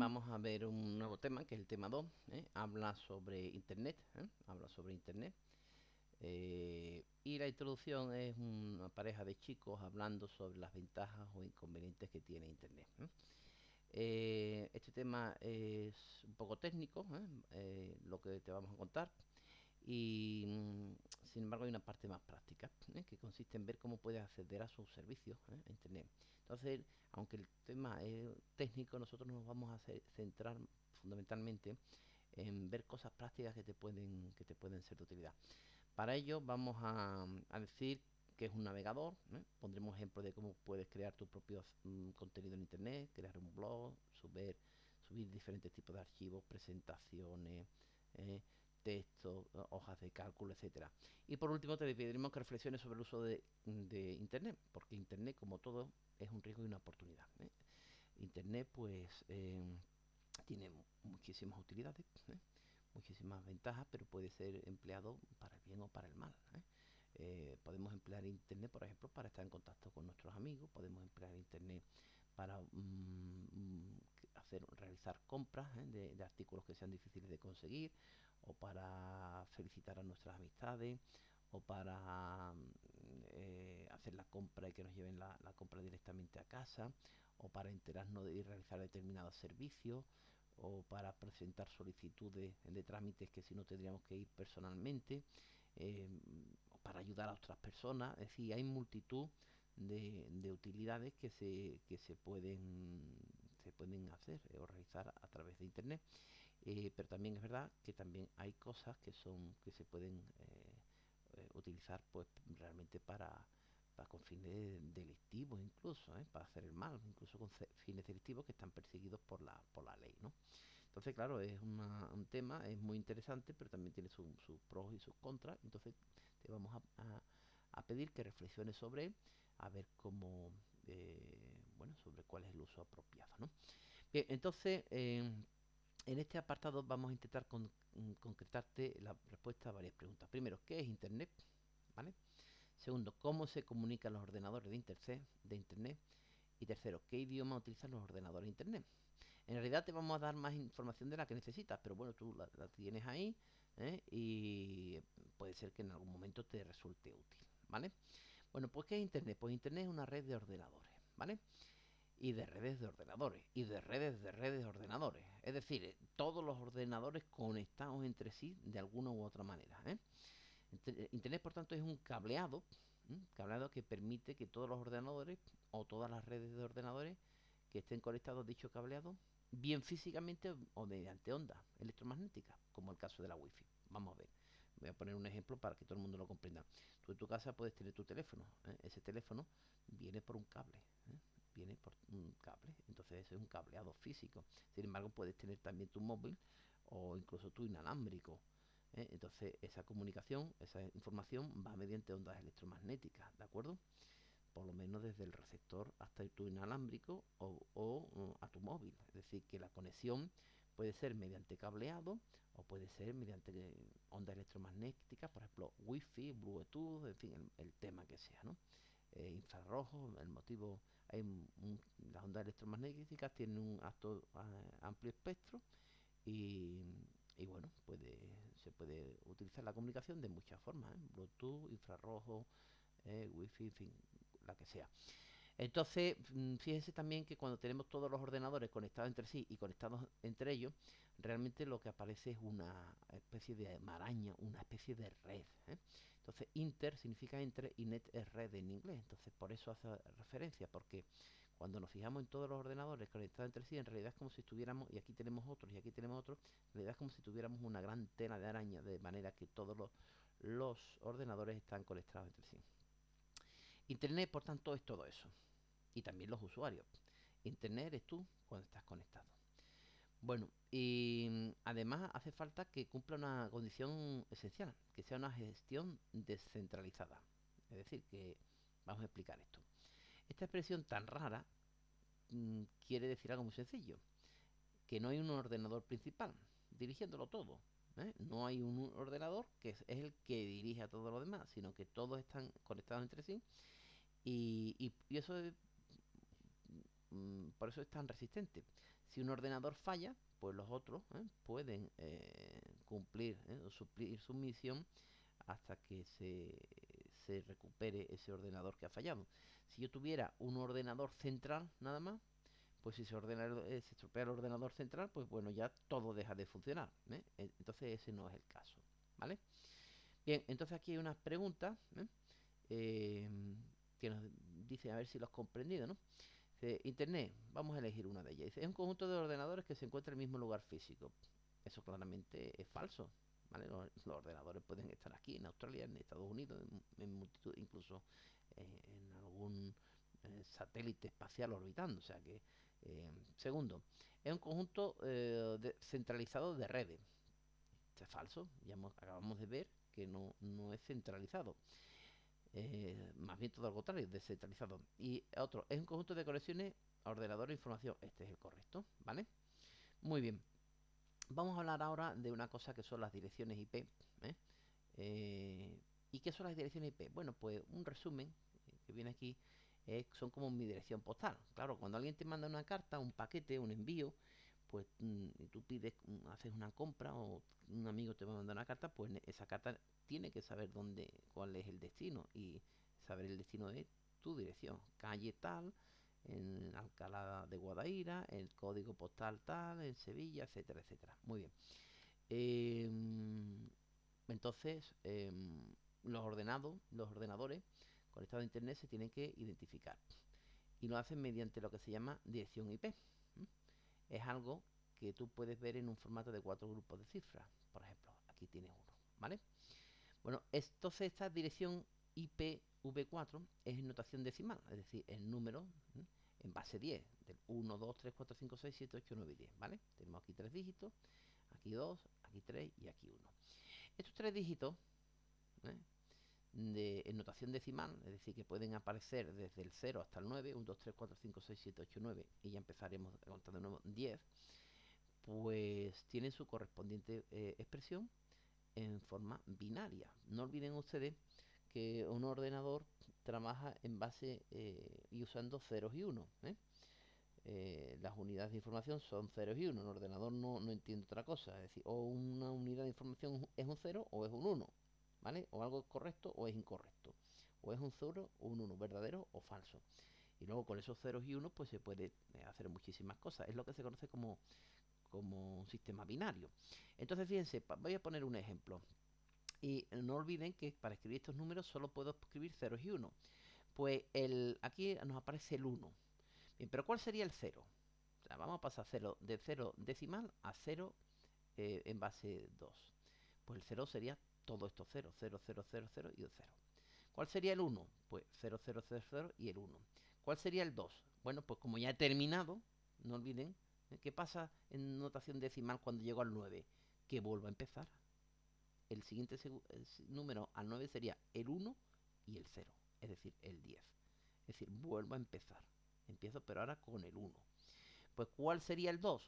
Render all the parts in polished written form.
vamos a ver un nuevo tema, que es el tema 2. Habla sobre Internet, habla sobre Internet. Y la introducción es una pareja de chicos hablando sobre las ventajas o inconvenientes que tiene Internet. Este tema es un poco técnico, lo que te vamos a contar. Y sin embargo hay una parte más práctica, que consiste en ver cómo puedes acceder a sus servicios, a Internet. Entonces, aunque el tema es técnico, nosotros nos vamos a centrar fundamentalmente en ver cosas prácticas que te pueden ser de utilidad. Para ello vamos a decir que es un navegador, pondremos ejemplos de cómo puedes crear tu propio contenido en Internet, crear un blog, subir diferentes tipos de archivos, presentaciones, eh, textos, hojas de cálculo, etcétera. Y por último te pediremos que reflexiones sobre el uso de Internet, porque Internet, como todo, es un riesgo y una oportunidad. Internet pues tiene muchísimas utilidades, muchísimas ventajas, pero puede ser empleado para el bien o para el mal. Podemos emplear Internet, por ejemplo, para estar en contacto con nuestros amigos, podemos emplear Internet para realizar compras, de artículos que sean difíciles de conseguir, o para felicitar a nuestras amistades, o para hacer la compra y que nos lleven la compra directamente a casa, o para enterarnos y realizar determinados servicios, o para presentar solicitudes de trámites que si no tendríamos que ir personalmente, eh, o para ayudar a otras personas. Es decir, hay multitud de utilidades se pueden hacer o realizar a través de Internet. Pero también es verdad que también hay cosas que se pueden utilizar pues realmente para con fines delictivos, incluso, para hacer el mal, incluso con fines delictivos que están perseguidos por la ley, ¿no? Entonces, claro, es un tema, es muy interesante, pero también tiene sus pros y sus contras. Entonces, te vamos a pedir que reflexiones sobre él, a ver cómo, bueno, sobre cuál es el uso apropiado, ¿no? Bien, entonces, en este apartado vamos a intentar concretarte la respuesta a varias preguntas. Primero, ¿qué es Internet? ¿Vale? Segundo, ¿cómo se comunican los ordenadores de Internet? Y tercero, ¿qué idioma utilizan los ordenadores de Internet? En realidad te vamos a dar más información de la que necesitas, pero bueno, tú la tienes ahí, y puede ser que en algún momento te resulte útil, ¿vale? Bueno, pues ¿qué es Internet? Pues Internet es una red de ordenadores, ¿vale? Y de redes de ordenadores, y de redes de ordenadores. Es decir, todos los ordenadores conectados entre sí de alguna u otra manera, Internet, por tanto, es un cableado que permite que todos los ordenadores o todas las redes de ordenadores que estén conectados a dicho cableado, bien físicamente o mediante ondas electromagnéticas, como el caso de la Wi-Fi. Vamos a ver. Voy a poner un ejemplo para que todo el mundo lo comprenda. Tú en tu casa puedes tener tu teléfono. Ese teléfono viene por un cable. Viene por un cable. Entonces eso es un cableado físico. Sin embargo, puedes tener también tu móvil o incluso tu inalámbrico. Entonces esa comunicación, esa información va mediante ondas electromagnéticas, ¿de acuerdo? Por lo menos desde el receptor hasta tu inalámbrico o a tu móvil. Es decir, que la conexión puede ser mediante cableado o puede ser mediante ondas electromagnéticas, por ejemplo, Wi-Fi, Bluetooth, en fin, el tema que sea, ¿no? Infrarrojo, el motivo, las ondas electromagnéticas tienen un amplio espectro y, y bueno, se puede utilizar la comunicación de muchas formas, Bluetooth, infrarrojo, Wi-Fi, en fin, la que sea. Entonces, fíjense también que cuando tenemos todos los ordenadores conectados entre sí y conectados entre ellos, realmente lo que aparece es una especie de maraña, una especie de red. Entonces, inter significa entre y net es red en inglés. Entonces, por eso hace referencia, porque cuando nos fijamos en todos los ordenadores conectados entre sí, en realidad es como si estuviéramos, y aquí tenemos otros, y aquí tenemos otros, en realidad es como si tuviéramos una gran tela de araña, de manera que todos los ordenadores están conectados entre sí. Internet, por tanto, es todo eso. Y también los usuarios. Internet eres tú cuando estás conectado. Bueno, y además hace falta que cumpla una condición esencial, que sea una gestión descentralizada. Es decir, que vamos a explicar esto. Esta expresión tan rara quiere decir algo muy sencillo, que no hay un ordenador principal dirigiéndolo todo. No hay un ordenador que es el que dirige a todo lo demás, sino que todos están conectados entre sí y eso por eso es tan resistente. Si un ordenador falla, pues los otros pueden cumplir o suplir su misión hasta que se recupere ese ordenador que ha fallado. Si yo tuviera un ordenador central nada más, pues si se estropea el ordenador central, pues bueno, ya todo deja de funcionar, ¿eh? Entonces ese no es el caso, ¿vale? Bien, entonces aquí hay unas preguntas eh, que nos dicen a ver si los has comprendido, ¿no? Dice, Internet, vamos a elegir una de ellas. Dice, es un conjunto de ordenadores que se encuentra en el mismo lugar físico. Eso claramente es falso, ¿vale? Los ordenadores pueden estar aquí, en Australia, en Estados Unidos, en multitud, incluso en algún satélite espacial orbitando. O sea que, segundo, es un conjunto centralizado de redes. Esto es falso, acabamos de ver que no es centralizado. Más bien todo lo contrario, descentralizado. Y otro, es un conjunto de conexiones a ordenador de información. Este es el correcto, ¿vale? Muy bien. Vamos a hablar ahora de una cosa que son las direcciones IP. ¿eh? ¿Y qué son las direcciones IP? Bueno, pues un resumen que viene aquí son como mi dirección postal. Claro, cuando alguien te manda una carta, un paquete, un envío, pues y tú pides, haces una compra o un amigo te va a mandar una carta, pues esa carta tiene que saber cuál es el destino y saber el destino de tu dirección. Calle tal, en Alcalá de Guadaira, el código postal tal, en Sevilla, etcétera, etcétera. Muy bien. Entonces, los ordenadores conectados a internet se tienen que identificar y lo hacen mediante lo que se llama dirección IP. Es algo que tú puedes ver en un formato de 4 grupos de cifras. Por ejemplo, aquí tienes uno, ¿vale? Bueno, entonces esta dirección IPv4 es en notación decimal, es decir, el número en base 10, del 1, 2, 3, 4, 5, 6, 7, 8, 9 y 10, ¿vale? Tenemos aquí 3 dígitos, aquí 2, aquí 3 y aquí 1. Estos 3 dígitos ¿eh? En notación decimal, es decir, que pueden aparecer desde el 0 hasta el 9, 1, 2, 3, 4, 5, 6, 7, 8, 9, y ya empezaremos a contar de nuevo 10, pues tienen su correspondiente expresión en forma binaria. No olviden ustedes que un ordenador trabaja en base y usando ceros y unos. Las unidades de información son ceros y unos. El ordenador no entiende otra cosa. Es decir, o una unidad de información es un 0 o es un 1. ¿Vale? O algo es correcto o es incorrecto. O es un 0 o un 1, verdadero o falso. Y luego con esos ceros y unos pues se puede hacer muchísimas cosas. Es lo que se conoce como un sistema binario. Entonces fíjense, voy a poner un ejemplo. Y no olviden que para escribir estos números solo puedo escribir ceros y unos. Pues aquí nos aparece el 1. Bien, pero ¿cuál sería el 0? O sea, vamos a pasar de 0 decimal a 0 en base 2. Pues el 0 sería todo estos 0, 0, 0, 0, 0 y el 0. ¿Cuál sería el 1? Pues 0, 0, 0, 0 y el 1. ¿Cuál sería el 2? Bueno, pues como ya he terminado, no olviden, ¿qué pasa en notación decimal cuando llego al 9? Que vuelvo a empezar. El siguiente número al 9 sería el 1 y el 0, es decir, el 10. Es decir, vuelvo a empezar. Empiezo pero ahora con el 1. Pues ¿cuál sería el 2?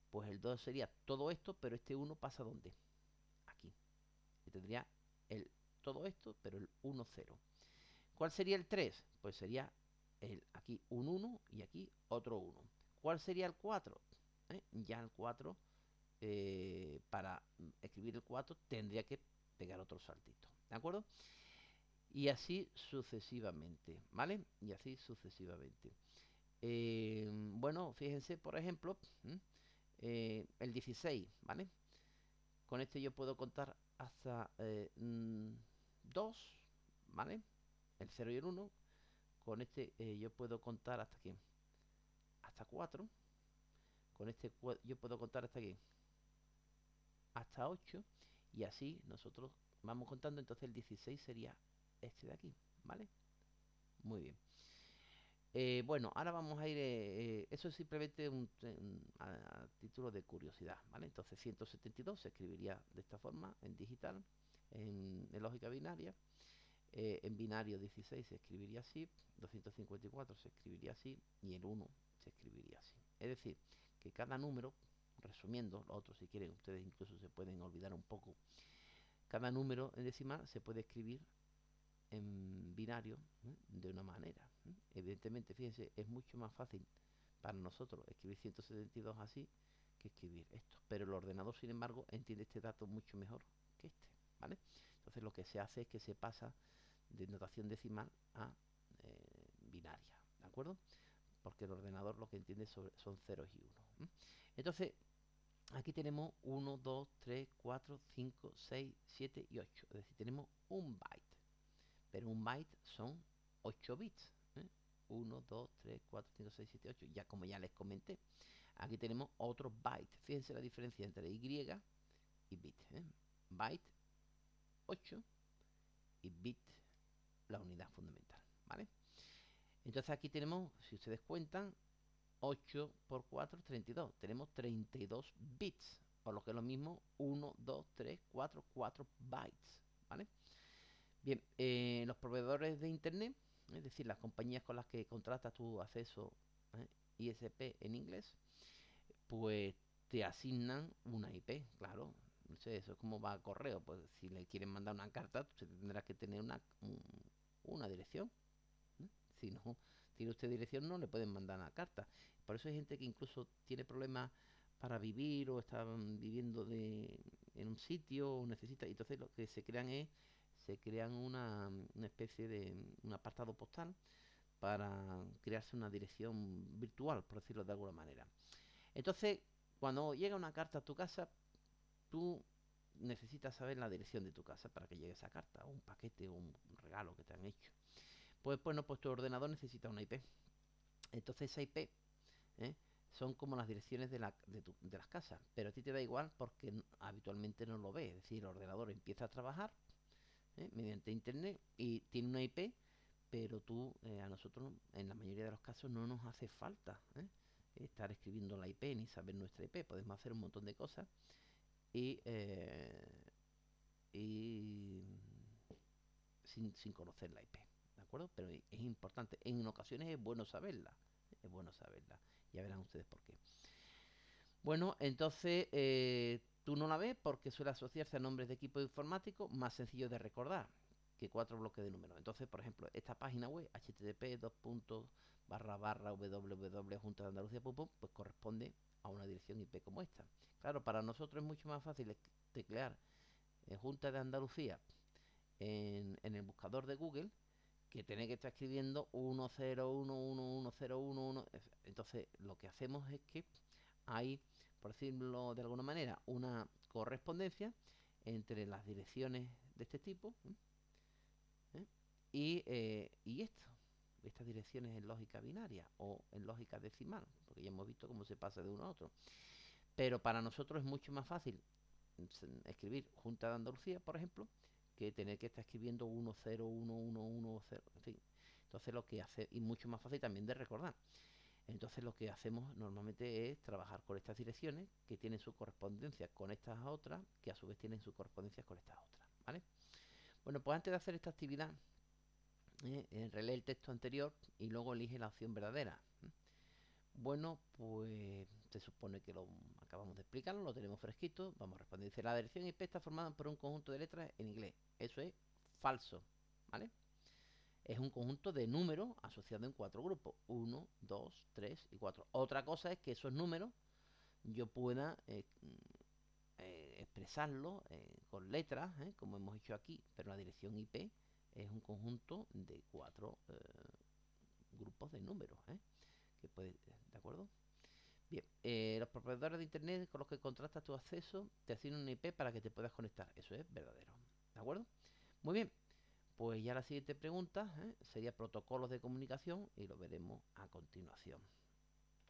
Pues el 2 sería todo esto, pero este 1 pasa ¿dónde? Aquí. Y tendría todo esto, pero el 1, 0. ¿Cuál sería el 3? Pues sería aquí un 1 y aquí otro 1. ¿Cuál sería el 4? Ya el 4, para escribir el 4, tendría que pegar otro saltito. ¿De acuerdo? Y así sucesivamente, ¿vale? Y así sucesivamente. Bueno, fíjense, por ejemplo, el 16, ¿vale? Con este yo puedo contar hasta 2, ¿vale? El 0 y el 1. Con este yo puedo contar hasta aquí. Hasta 4. Con este yo puedo contar hasta aquí. Hasta 8. Y así nosotros vamos contando. Entonces el 16 sería este de aquí, ¿vale? Muy bien. Bueno, ahora vamos a ir, eso es simplemente a título de curiosidad, ¿vale? Entonces 172 se escribiría de esta forma, en digital, en lógica binaria, en binario 16 se escribiría así, 254 se escribiría así y el 1 se escribiría así. Es decir, que cada número, resumiendo, los otros si quieren, ustedes incluso se pueden olvidar un poco, cada número en decimal se puede escribir en binario de una manera. Evidentemente, fíjense, es mucho más fácil para nosotros escribir 172 así que escribir esto. Pero el ordenador, sin embargo, entiende este dato mucho mejor que este, ¿vale? Entonces lo que se hace es que se pasa de notación decimal a binaria, ¿de acuerdo? Porque el ordenador lo que entiende son ceros y unos. Entonces, aquí tenemos 1, 2, 3, 4, 5, 6, 7 y 8. Es decir, tenemos un byte. Pero un byte son 8 bits. 1, 2, 3, 4, 5, 6, 7, 8. Ya como ya les comenté. Aquí tenemos otro byte. Fíjense la diferencia entre Y y bit. Byte 8 y bit la unidad fundamental. ¿Vale? Entonces aquí tenemos, si ustedes cuentan, 8 por 4, 32. Tenemos 32 bits. O lo que es lo mismo, 1, 2, 3, 4, 4 bytes. ¿Vale? Bien, los proveedores de internet, es decir, las compañías con las que contratas tu acceso ISP en inglés, pues te asignan una IP, claro. No sé, eso es como va a correo. Pues si le quieren mandar una carta, usted tendrá que tener una dirección. Si no tiene usted dirección, no le pueden mandar una carta. Por eso hay gente que incluso tiene problemas para vivir o está viviendo en un sitio o necesita. Y entonces lo que se crean una especie de un apartado postal para crearse una dirección virtual, por decirlo de alguna manera. Entonces, cuando llega una carta a tu casa, tú necesitas saber la dirección de tu casa para que llegue esa carta, o un paquete, o un regalo que te han hecho. Pues bueno, pues tu ordenador necesita una IP. Entonces esa IP ¿eh? son como las direcciones de las casas, pero a ti te da igual porque habitualmente no lo ves. Es decir, el ordenador empieza a trabajar mediante internet y tiene una IP, pero a nosotros en la mayoría de los casos no nos hace falta estar escribiendo la IP ni saber nuestra IP. Podemos hacer un montón de cosas y, y sin conocer la IP, ¿de acuerdo? Pero es importante, en ocasiones es bueno saberla, ya verán ustedes por qué. Bueno, entonces tú no la ves porque suele asociarse a nombres de equipo informático más sencillos de recordar que 4 bloques de números. Entonces, por ejemplo, esta página web, http://www.juntadeandalucia.com, pues corresponde a una dirección IP como esta. Claro, para nosotros es mucho más fácil teclear Junta de Andalucía en el buscador de Google que tener que estar escribiendo 10111011. Entonces, lo que hacemos es que hay, por decirlo de alguna manera, una correspondencia entre las direcciones de este tipo ¿eh? y estas direcciones en lógica binaria o en lógica decimal, porque ya hemos visto cómo se pasa de uno a otro. Pero para nosotros es mucho más fácil escribir Junta de Andalucía, por ejemplo, que tener que estar escribiendo 101110, en fin. Entonces lo que hace, y mucho más fácil también de recordar. Entonces lo que hacemos normalmente es trabajar con estas direcciones que tienen su correspondencia con estas otras, que a su vez tienen su correspondencia con estas otras, ¿vale? Bueno, pues antes de hacer esta actividad, relee el texto anterior y luego elige la opción verdadera. Bueno, pues se supone que lo acabamos de explicarlo, lo tenemos fresquito. Vamos a responder. Dice, la dirección IP está formada por un conjunto de letras en inglés. Eso es falso, ¿vale? Es un conjunto de números asociados en 4 grupos. 1, 2, 3 y 4. Otra cosa es que esos números yo pueda expresarlos con letras, como hemos hecho aquí. Pero la dirección IP es un conjunto de 4 grupos de números, que puede, ¿de acuerdo? Bien, los proveedores de internet con los que contrastas tu acceso te asignan una IP para que te puedas conectar. Eso es verdadero. ¿De acuerdo? Muy bien. Pues ya la siguiente pregunta sería protocolos de comunicación y lo veremos a continuación.